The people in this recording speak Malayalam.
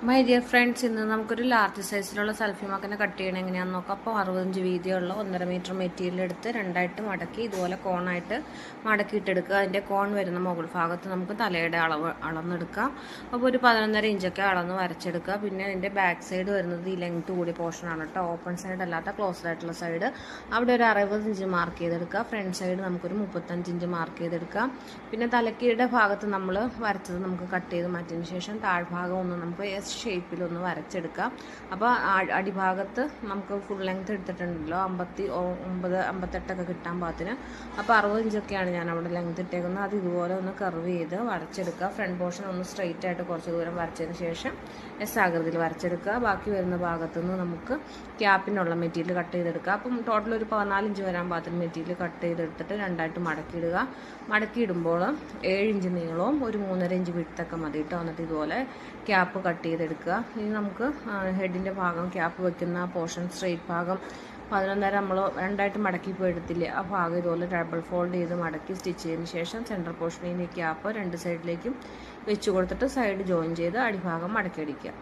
മൈ ഡിയർ ഫ്രണ്ട്സ്, ഇന്ന് നമുക്കൊരു ലാർജ് സൈസിലുള്ള സെൽഫി മക്കനെ കട്ട് ചെയ്യണം എങ്ങനെയാണെന്ന് നോക്കാം. അപ്പോൾ 65 വീതിയുള്ള 1.5 മീറ്റർ മെറ്റീരിയൽ എടുത്ത് രണ്ടായിട്ട് മടക്കി ഇതുപോലെ കോണായിട്ട് മടക്കിയിട്ടെടുക്കുക. അതിൻ്റെ കോൺ വരുന്ന മുകൾ ഭാഗത്ത് നമുക്ക് തലയുടെ അളന്നെടുക്കാം. അപ്പോൾ ഒരു 11.5 ഇഞ്ചൊക്കെ അളന്ന് വരച്ചെടുക്കുക. പിന്നെ അതിൻ്റെ ബാക്ക് സൈഡ് വരുന്നത് ഈ ലെങ്ത് കൂടിയ പോർഷനാണ് കേട്ടോ, ഓപ്പൺ സൈഡ് അല്ലാത്ത ക്ലോസ്ഡ് ആയിട്ടുള്ള സൈഡ്. അവിടെ ഒരു 60 ഇഞ്ച് മാർക്ക് ചെയ്തെടുക്കുക. ഫ്രണ്ട് സൈഡ് നമുക്കൊരു 35 ഇഞ്ച് മാർക്ക് ചെയ്തെടുക്കാം. പിന്നെ തലക്കീയുടെ ഭാഗത്ത് നമ്മൾ വരച്ചത് നമുക്ക് കട്ട് ചെയ്ത് മാറ്റിയതിന് ശേഷം താഴ്ഭാഗം ഒന്ന് നമുക്ക് ഷേപ്പിലൊന്ന് വരച്ചെടുക്കാം. അപ്പോൾ അടിഭാഗത്ത് നമുക്ക് ഫുൾ ലെങ്ത് എടുത്തിട്ടുണ്ടല്ലോ, 59 58 കിട്ടാൻ പാകത്തിന്. അപ്പോൾ 60 ഇഞ്ചൊക്കെയാണ് ഞാൻ അവിടെ ലെങ്ത് ഇട്ടേക്കുന്നത്. അത് ഇതുപോലെ ഒന്ന് കർവ് ചെയ്ത് വരച്ചെടുക്കുക. ഫ്രണ്ട് പോർഷൻ ഒന്ന് സ്ട്രെയിറ്റ് ആയിട്ട് കുറച്ച് ദൂരം വരച്ചതിന് ശേഷം എസ് ആകൃതിയിൽ വരച്ചെടുക്കുക. ബാക്കി വരുന്ന ഭാഗത്തു നിന്ന് നമുക്ക് ക്യാപ്പിനുള്ള മെറ്റീരിയൽ കട്ട് ചെയ്തെടുക്കുക. അപ്പം ടോട്ടൽ ഒരു 14 ഇഞ്ച് വരാൻ പാകത്തിന് മെറ്റീരിയൽ കട്ട് ചെയ്തെടുത്തിട്ട് രണ്ടായിട്ട് മടക്കിയിടുക. മടക്കിയിടുമ്പോൾ 7 ഇഞ്ച് നീളവും ഒരു 3.5 ഇഞ്ച് വിട്തൊക്കെ മതി കേട്ടോ. എന്നിട്ട് ഇതുപോലെ ക്യാപ്പ് കട്ട് ചെയ്തെടുക്കുക. ഇനി നമുക്ക് ഹെഡിൻ്റെ ഭാഗം, ക്യാപ്പ് വെക്കുന്ന പോർഷൻ, സ്ട്രെയിറ്റ് ഭാഗം 11.5 നമ്മൾ രണ്ടായിട്ട് മടക്കി ഇപ്പോൾ എടുത്തില്ലേ, ആ ഭാഗം ഇതുപോലെ ഡബിൾ ഫോൾഡ് ചെയ്ത് മടക്കി സ്റ്റിച്ച് ചെയ്തതിന് ശേഷം സെൻറ്റർ പോർഷനിൽ ഈ ക്യാപ്പ് രണ്ട് സൈഡിലേക്കും വെച്ച് കൊടുത്തിട്ട് സൈഡ് ജോയിൻ ചെയ്ത് അടിഭാഗം മടക്കി അടിക്കുക.